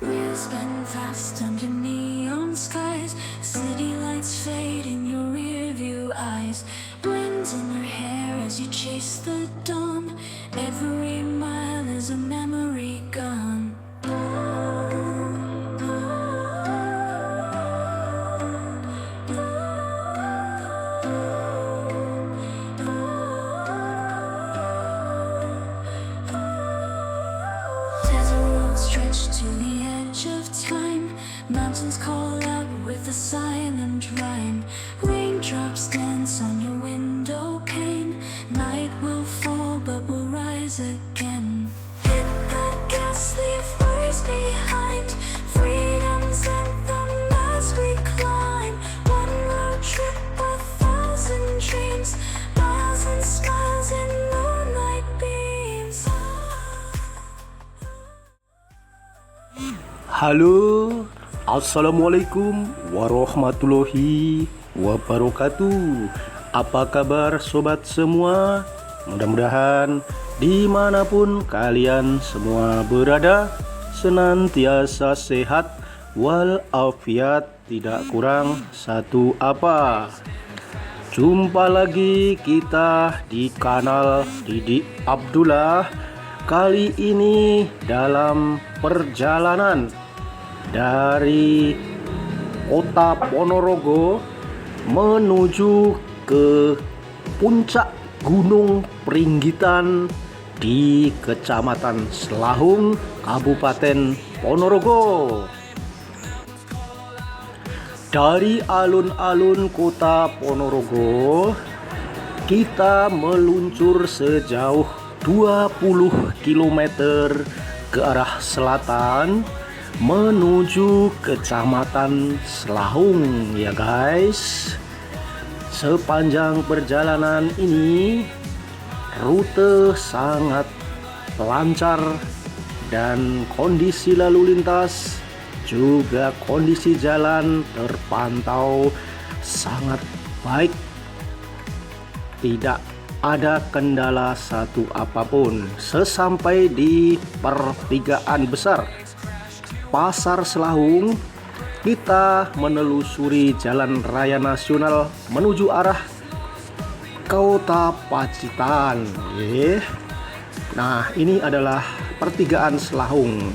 Wheels spin fast under neon skies. City lights fade in your rearview eyes. Winds in your hair as you chase the dawn. Every mile is a memory gone. Desert road stretched to the edge of time. Mountains call out with a silent rhyme. Raindrops dance on your window pane. Night will fall but will rise again. Hit the gas, leave worries behind. Freedom's anthem as we climb. One road trip, 1,000 dreams. Miles and smiles in moonlight beams. Halo, Assalamualaikum warahmatullahi wabarakatuh. Apa kabar sobat semua? Mudah-mudahan dimanapun kalian semua berada senantiasa sehat walafiat, tidak kurang satu apa. Jumpa lagi kita di kanal Didi Abdullah. Kali ini dalam perjalanan dari kota Ponorogo menuju ke puncak Gunung Pringgitan di Kecamatan Selahung, Kabupaten Ponorogo. Dari alun-alun kota Ponorogo, kita meluncur sejauh 20 km ke arah selatan menuju Kecamatan Selahung ya guys. Sepanjang perjalanan ini rute sangat lancar dan kondisi lalu lintas juga kondisi jalan terpantau sangat baik. Tidak ada kendala satu apapun. Sesampai di pertigaan besar Pasar Selahung, kita menelusuri jalan raya nasional menuju arah Kota Pacitan. Nah, ini adalah pertigaan Selahung.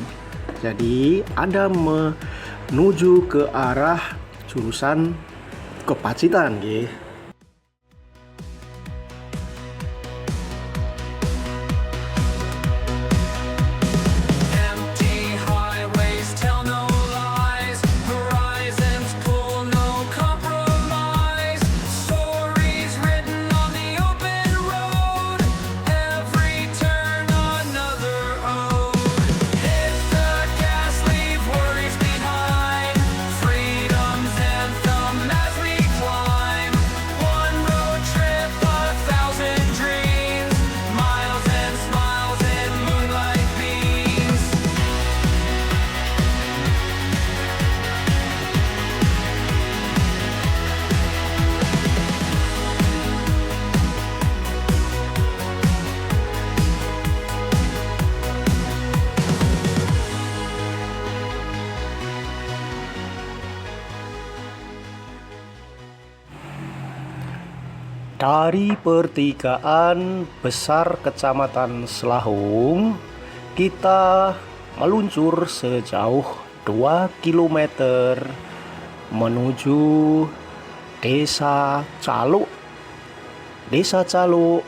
Jadi Anda menuju ke arah jurusan ke Pacitan. Dari pertigaan besar Kecamatan Selahung, kita meluncur sejauh 2 km menuju Desa Caluk. Desa Caluk,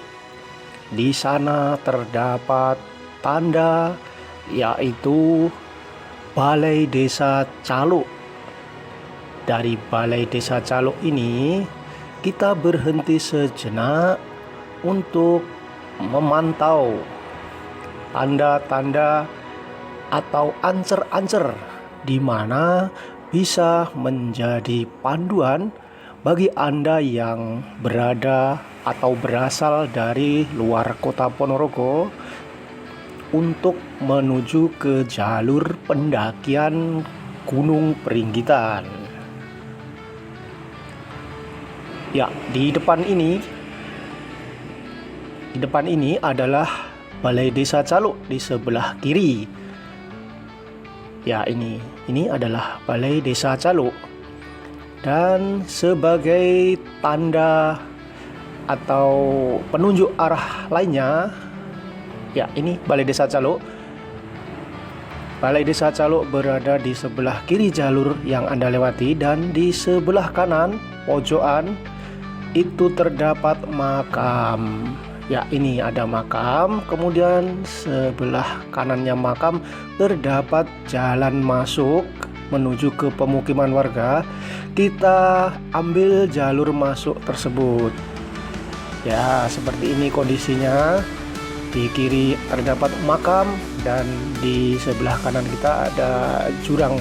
di sana terdapat tanda yaitu Balai Desa Caluk. Dari Balai Desa Caluk ini kita berhenti sejenak untuk memantau tanda-tanda atau ancer-ancer di mana bisa menjadi panduan bagi Anda yang berada atau berasal dari luar kota Ponorogo untuk menuju ke jalur pendakian Gunung Pringgitan. Ya, di depan ini adalah Balai Desa Caluk di sebelah kiri. Ya, ini adalah Balai Desa Calo. Dan sebagai tanda atau penunjuk arah lainnya, ya ini Balai Desa Calo. Balai Desa Calo berada di sebelah kiri jalur yang Anda lewati, dan di sebelah kanan pojokan itu terdapat makam. Ya, ini ada makam, kemudian sebelah kanannya makam terdapat jalan masuk menuju ke pemukiman warga. Kita ambil jalur masuk tersebut. Ya, seperti ini kondisinya. Di kiri terdapat makam dan di sebelah kanan kita ada jurang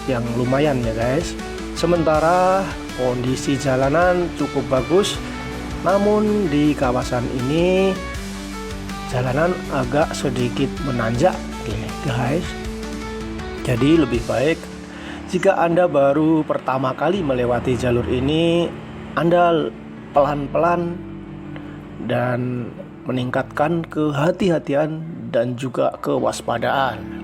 yang lumayan ya guys. Sementara kondisi jalanan cukup bagus, namun di kawasan ini jalanan agak sedikit menanjak guys. Jadi lebih baik jika Anda baru pertama kali melewati jalur ini, Anda pelan-pelan dan meningkatkan kehati-hatian dan juga kewaspadaan.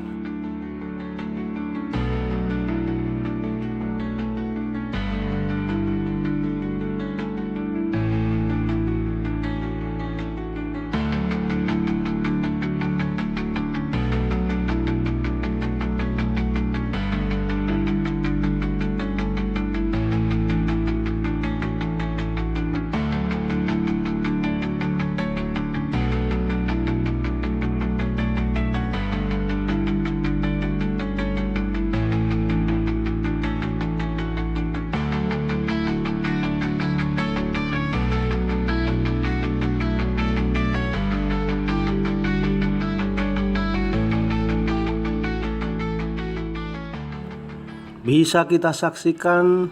Bisa kita saksikan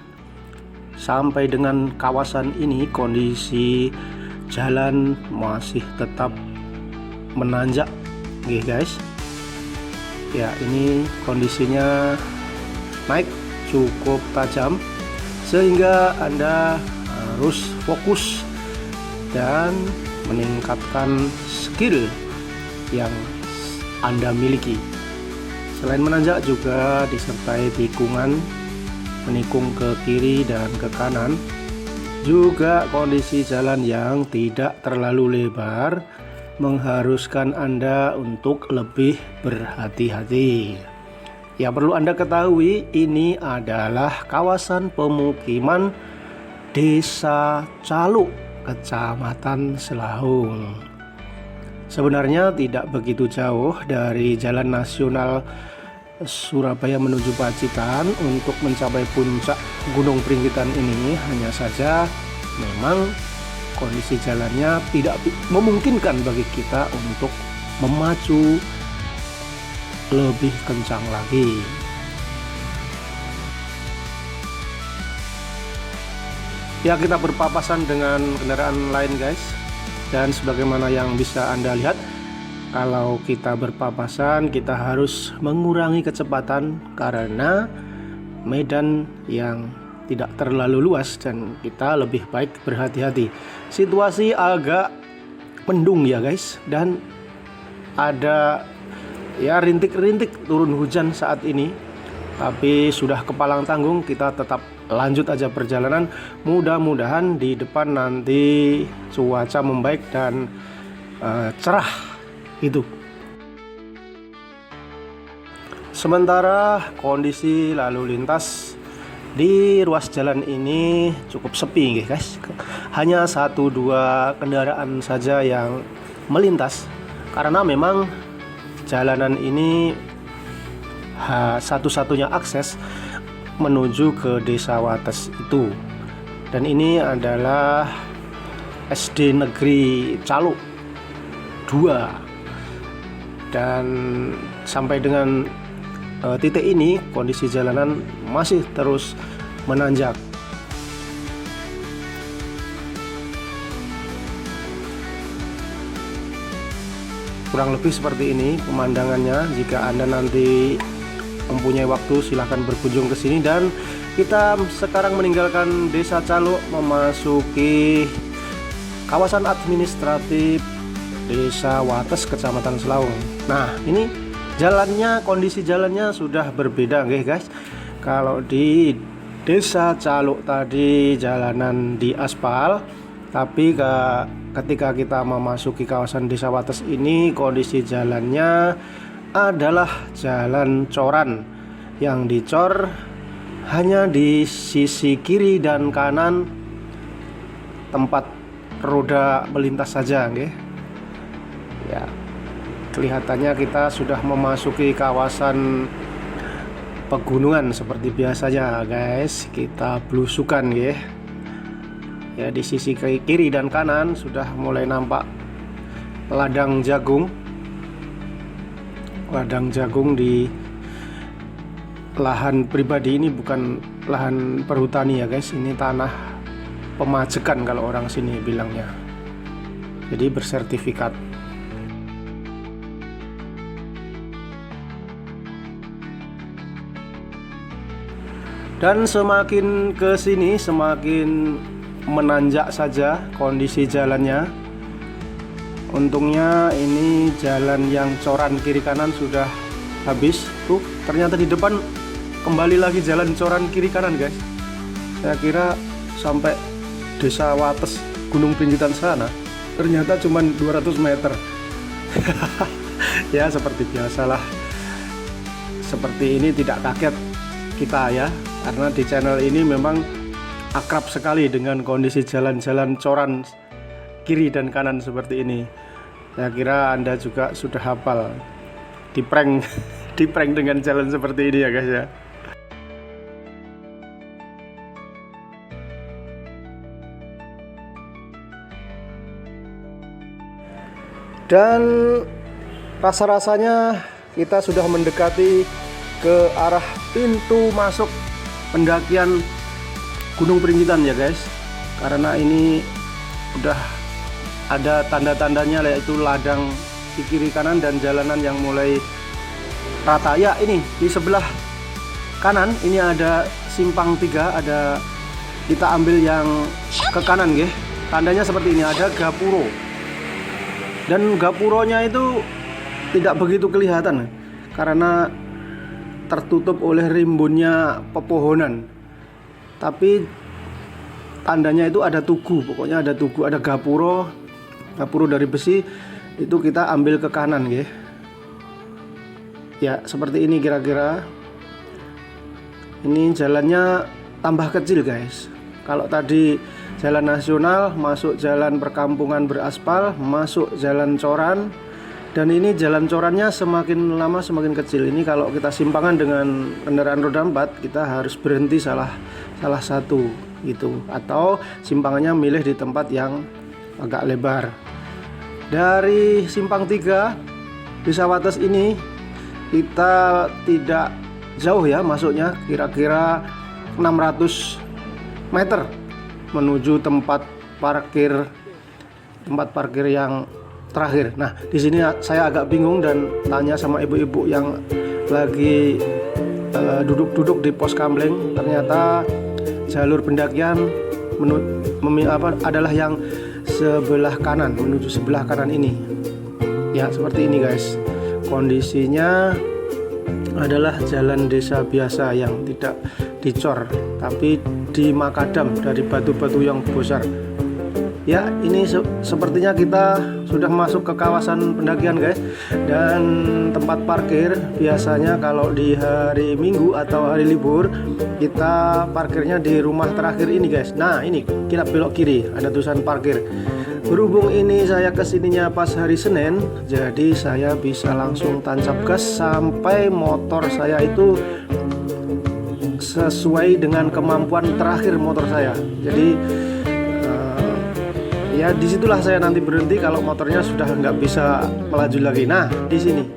sampai dengan kawasan ini kondisi jalan masih tetap menanjak guys. Ya, ini kondisinya naik cukup tajam sehingga Anda harus fokus dan meningkatkan skill yang Anda miliki. Selain menanjak juga disertai tikungan menikung ke kiri dan ke kanan. Juga kondisi jalan yang tidak terlalu lebar mengharuskan Anda untuk lebih berhati-hati. Yang perlu Anda ketahui, ini adalah kawasan pemukiman Desa Calo, Kecamatan Selahung. Sebenarnya tidak begitu jauh dari Jalan Nasional Surabaya menuju Pacitan untuk mencapai puncak Gunung Pringgitan ini. Hanya saja memang kondisi jalannya tidak memungkinkan bagi kita untuk memacu lebih kencang lagi. Ya, kita berpapasan dengan kendaraan lain guys. Dan sebagaimana yang bisa Anda lihat, kalau kita berpapasan kita harus mengurangi kecepatan karena medan yang tidak terlalu luas dan kita lebih baik berhati-hati. Situasi agak mendung ya guys, dan ada ya rintik-rintik turun hujan saat ini. Tapi sudah kepalang tanggung, kita tetap lanjut aja perjalanan. Mudah-mudahan di depan nanti cuaca membaik dan cerah itu. Sementara kondisi lalu lintas di ruas jalan ini cukup sepi guys. Hanya 1-2 kendaraan saja yang melintas karena memang jalanan ini satu-satunya akses menuju ke Desa Wates itu. Dan ini adalah SD Negeri Calo 2. Dan sampai dengan titik ini kondisi jalanan masih terus menanjak. Kurang lebih seperti ini pemandangannya. Jika Anda nanti mempunyai waktu, silahkan berkunjung ke sini. Dan kita sekarang meninggalkan Desa Calo memasuki kawasan administratif Desa Wates, Kecamatan Selahung. Nah, ini Jalannya, kondisi jalannya sudah berbeda nggih guys. Kalau di Desa Caluk tadi jalanan di aspal, tapi ketika kita memasuki kawasan Desa Wates ini kondisi jalannya adalah jalan coran yang dicor hanya di sisi kiri dan kanan tempat roda melintas saja nggih. Ya, kelihatannya kita sudah memasuki kawasan pegunungan seperti biasanya guys. Kita belusukan ya, di sisi kiri dan kanan sudah mulai nampak ladang jagung di lahan pribadi. Ini bukan lahan perhutani ya guys, ini tanah pemajekan kalau orang sini bilangnya, jadi bersertifikat. Dan semakin ke sini semakin menanjak saja kondisi jalannya. Untungnya ini jalan yang coran kiri kanan sudah habis. Tuh, ternyata di depan kembali lagi jalan coran kiri kanan guys. Saya kira sampai Desa Wates Gunung Pringgitan sana, ternyata cuma 200 meter. Ya seperti biasalah. Seperti ini tidak kaget kita ya, karena di channel ini memang akrab sekali dengan kondisi jalan-jalan coran kiri dan kanan seperti ini. Saya kira Anda juga sudah hafal, di prank dengan jalan seperti ini ya guys ya. Dan rasa-rasanya kita sudah mendekati ke arah pintu masuk pendakian Gunung Pringgitan ya guys. Karena ini udah ada tanda-tandanya, yaitu ladang di kiri kanan dan jalanan yang mulai rata. Ya, ini di sebelah kanan ini ada simpang 3, ada, kita ambil yang ke kanan nggih. Tandanya seperti ini, ada gapuro. Dan gapuronya itu tidak begitu kelihatan karena tertutup oleh rimbunnya pepohonan. Tapi tandanya itu ada tugu, pokoknya ada tugu, ada gapuro dari besi. Itu kita ambil ke kanan nggih. Ya, seperti ini kira-kira. Ini jalannya tambah kecil guys. Kalau tadi jalan nasional, masuk jalan perkampungan beraspal, masuk jalan coran, dan ini jalan corannya semakin lama semakin kecil. Ini kalau kita simpangan dengan kendaraan roda 4, kita harus berhenti salah satu gitu, atau simpangannya milih di tempat yang agak lebar. Dari simpang 3 Desa Wates ini kita tidak jauh ya masuknya, kira-kira 600 meter menuju tempat parkir yang terakhir. Nah, di sini saya agak bingung dan tanya sama ibu-ibu yang lagi duduk-duduk di pos kamling. Ternyata jalur pendakian adalah yang sebelah kanan, menuju sebelah kanan ini. Ya, seperti ini guys. Kondisinya adalah jalan desa biasa yang tidak dicor, tapi di makadam dari batu-batu yang besar. Ya, ini sepertinya kita sudah masuk ke kawasan pendakian guys. Dan tempat parkir biasanya kalau di hari Minggu atau hari libur, kita parkirnya di rumah terakhir ini guys. Nah, ini kita belok kiri, ada tulisan parkir. Berhubung ini saya kesininya pas hari Senin, jadi saya bisa langsung tancap gas sampai motor saya itu sesuai dengan kemampuan terakhir motor saya. Jadi ya disitulah saya nanti berhenti kalau motornya sudah nggak bisa melaju lagi. Nah, di sini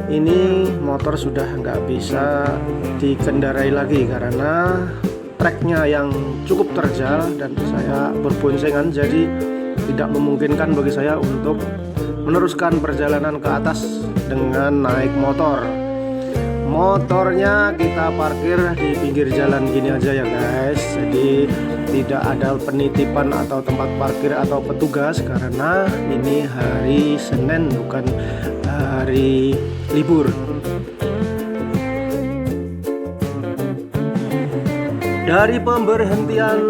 ini motor sudah nggak bisa dikendarai lagi karena treknya yang cukup terjal dan saya berboncengan, jadi tidak memungkinkan bagi saya untuk meneruskan perjalanan ke atas dengan naik motor. Motornya kita parkir di pinggir jalan gini aja ya guys. Jadi tidak ada penitipan atau tempat parkir atau petugas karena ini hari Senin bukan hari libur. Dari pemberhentian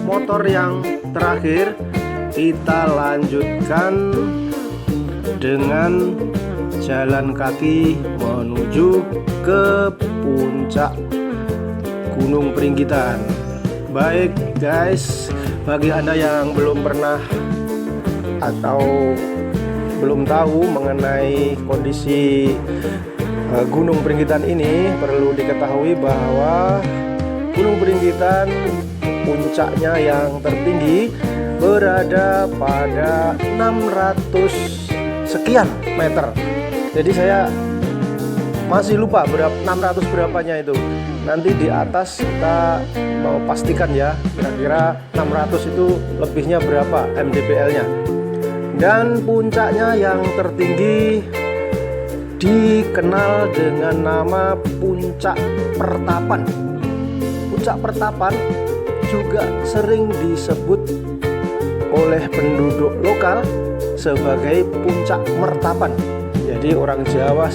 motor yang terakhir, kita lanjutkan dengan jalan kaki menuju ke puncak Gunung Peringgitan. Baik guys, bagi Anda yang belum pernah atau belum tahu mengenai kondisi Gunung Peringgitan ini, perlu diketahui bahwa Gunung Peringgitan puncaknya yang tertinggi berada pada 600 sekian meter. Jadi saya masih lupa berapa 600 berapanya itu. Nanti di atas kita mau pastikan ya, kira-kira 600 itu lebihnya berapa mdpl-nya. Dan puncaknya yang tertinggi dikenal dengan nama Puncak Pertapan. Puncak Pertapan juga sering disebut oleh penduduk lokal sebagai Puncak Mertapan. Jadi orang Jawa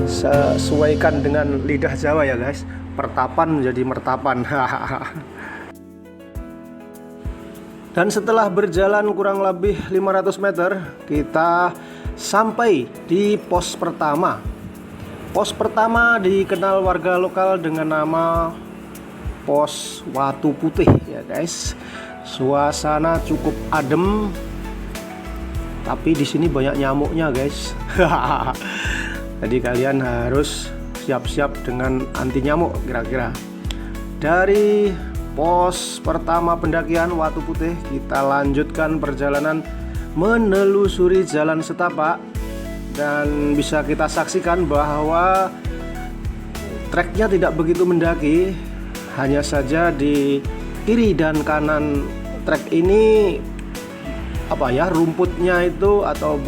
sesuaikan dengan lidah Jawa ya guys, pertapan menjadi mertapan. Dan setelah berjalan kurang lebih 500 meter, kita sampai di pos pertama. Pos pertama dikenal warga lokal dengan nama Pos Watu Putih ya guys. Suasana cukup adem, tapi di sini banyak nyamuknya guys. Jadi kalian harus siap-siap dengan anti nyamuk kira-kira. Dari pos pertama pendakian Watu Putih, kita lanjutkan perjalanan menelusuri jalan setapak, dan bisa kita saksikan bahwa treknya tidak begitu mendaki. Hanya saja di kiri dan kanan trek ini rumputnya itu atau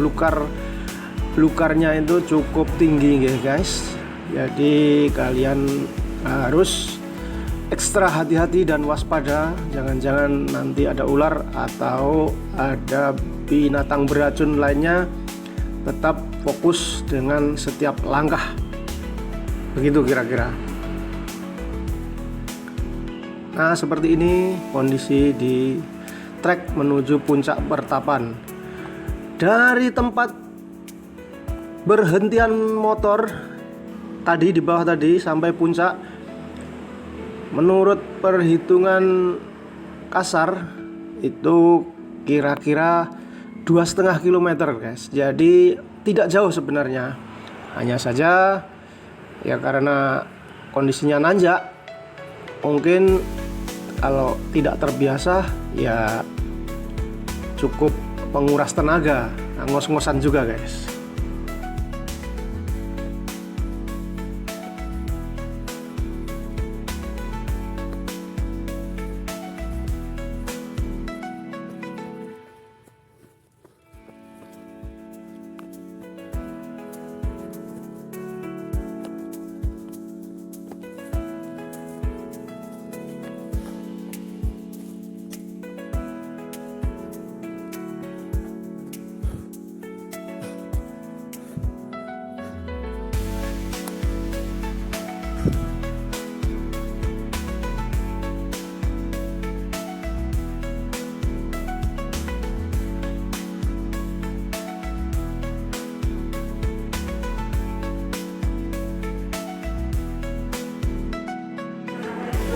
blukarnya itu cukup tinggi guys. Jadi kalian harus ekstra hati-hati dan waspada, jangan-jangan nanti ada ular atau ada binatang beracun lainnya. Tetap fokus dengan setiap langkah, begitu kira-kira. Nah, seperti ini kondisi di trek menuju Puncak Pertapan. Dari tempat berhentian motor tadi di bawah tadi sampai puncak, menurut perhitungan kasar itu kira-kira 2,5 km guys. Jadi tidak jauh sebenarnya. Hanya saja ya karena kondisinya nanjak, mungkin kalau tidak terbiasa ya cukup menguras tenaga, ngos-ngosan juga guys.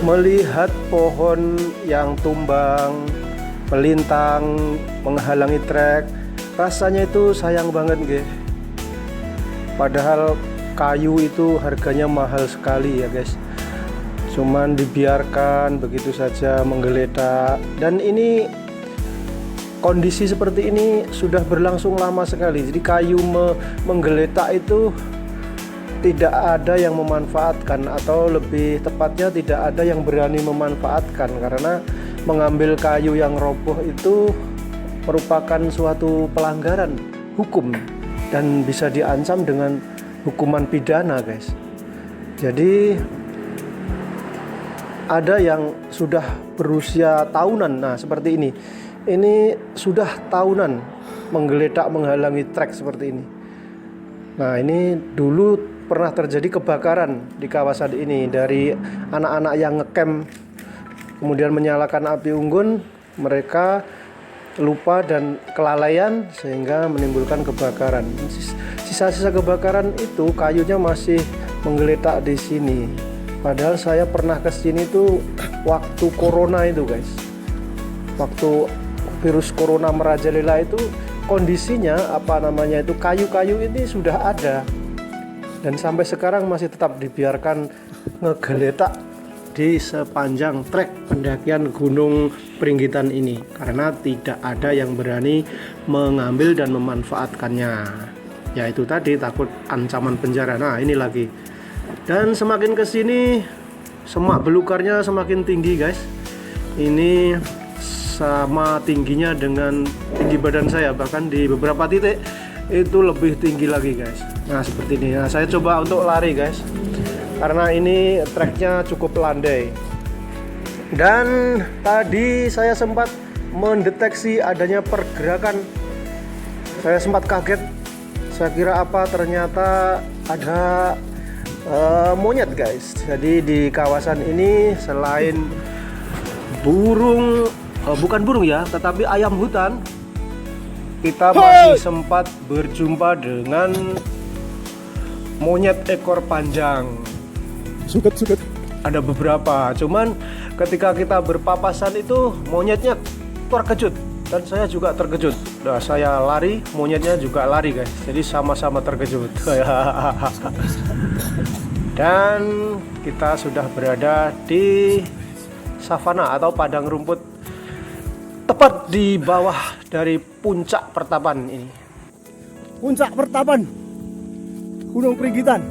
Melihat pohon yang tumbang, melintang, menghalangi trek, rasanya itu sayang banget nggih. Padahal kayu itu harganya mahal sekali ya guys. Cuman dibiarkan begitu saja menggeletak. Dan ini kondisi seperti ini sudah berlangsung lama sekali. Jadi kayu menggeletak itu tidak ada yang memanfaatkan, atau lebih tepatnya tidak ada yang berani memanfaatkan, karena mengambil kayu yang roboh itu merupakan suatu pelanggaran hukum dan bisa diancam dengan hukuman pidana guys. Jadi ada yang sudah berusia tahunan, nah seperti ini sudah tahunan menggeletak menghalangi trek seperti ini. Nah, ini dulu pernah terjadi kebakaran di kawasan ini dari anak-anak yang ngecamp kemudian menyalakan api unggun. Mereka lupa dan kelalaian sehingga menimbulkan kebakaran. Sisa-sisa kebakaran itu kayunya masih menggeletak di sini. Padahal saya pernah ke sini tuh waktu corona itu, guys. Waktu virus corona merajalela itu kondisinya kayu-kayu ini sudah ada dan sampai sekarang masih tetap dibiarkan ngegeletak di sepanjang trek pendakian Gunung Pringgitan ini karena tidak ada yang berani mengambil dan memanfaatkannya, yaitu tadi takut ancaman penjara. Nah, ini lagi, dan semakin kesini semak belukarnya semakin tinggi, guys. Ini sama tingginya dengan tinggi badan saya, bahkan di beberapa titik itu lebih tinggi lagi, guys. Nah, seperti ini. Nah, saya coba untuk lari, guys, karena ini treknya cukup landai. Dan tadi saya sempat mendeteksi adanya pergerakan. Saya sempat kaget. Saya kira apa, ternyata ada monyet, guys. Jadi di kawasan ini selain burung, bukan burung ya, tetapi ayam hutan, kita masih sempat berjumpa dengan monyet ekor panjang. Suket. Ada beberapa, cuman ketika kita berpapasan itu monyetnya terkejut dan saya juga terkejut. Nah, saya lari, monyetnya juga lari, guys. Jadi sama-sama terkejut. Dan kita sudah berada di savana atau padang rumput, tepat di bawah dari puncak Pertapan ini. Puncak Pertapan Gunung Pringgitan.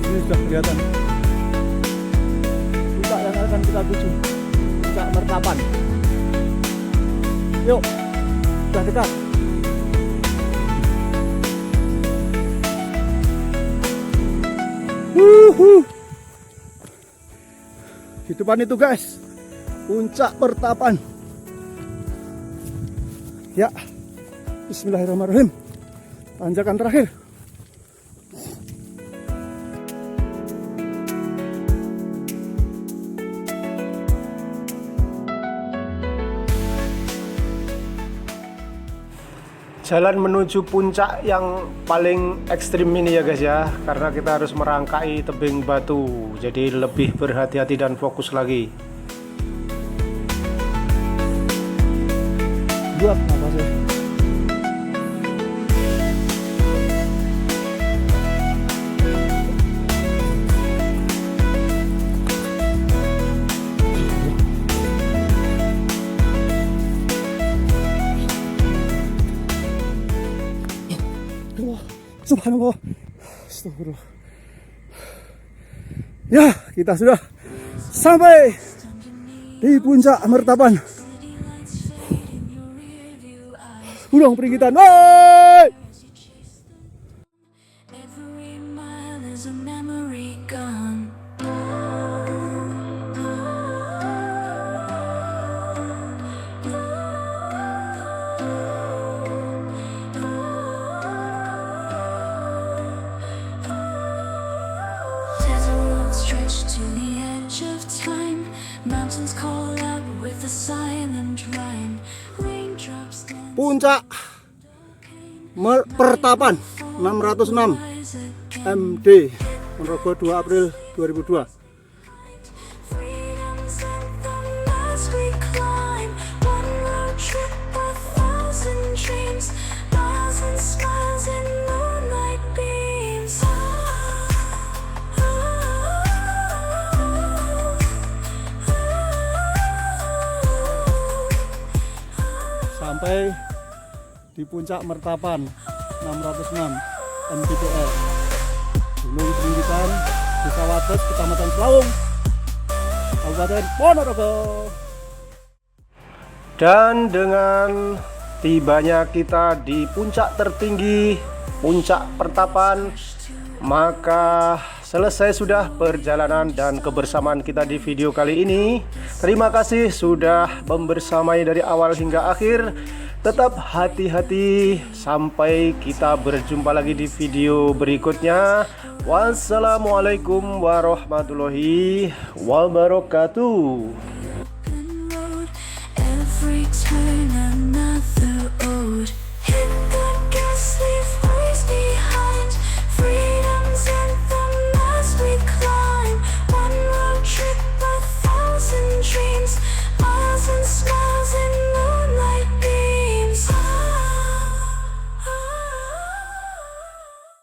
Ini sudah kelihatan puncak yang akan kita tuju, puncak Pertapan. Yuk, sudah dekat. Di depan itu, guys, puncak Pertapan. Ya, bismillahirrahmanirrahim. Tanjakan terakhir. Jalan menuju puncak yang paling ekstrim ini ya, guys ya, karena kita harus merangkai tebing batu, jadi lebih berhati-hati dan fokus lagi. Buat apa sih? Subhanallah. Astagfirullah. Ya, kita sudah sampai di puncak Pertapan Gunung Pringgitan. Woi! Every mile is a memory gone. There's a road stretched to the edge of time. Mountains call out with a silent rhyme. Raindrops dance. Puncak Pertapan 606 MD, Ponorogo 2 April 2002. Freedom's anthem as we climb. One road trip, 1,000 dreams. Miles and smiles in moonlight beams. Sampai di puncak Pertapan 606 mdpl Gunung Pringgitan, Desa Wates, Kecamatan Selawung, Kabupaten Ponorogo. Dan dengan tibanya kita di puncak tertinggi, puncak pertapan, maka selesai sudah perjalanan dan kebersamaan kita di video kali ini. Terima kasih sudah membersamai dari awal hingga akhir. Tetap hati-hati sampai kita berjumpa lagi di video berikutnya. Wassalamualaikum warahmatullahi wabarakatuh. Every turn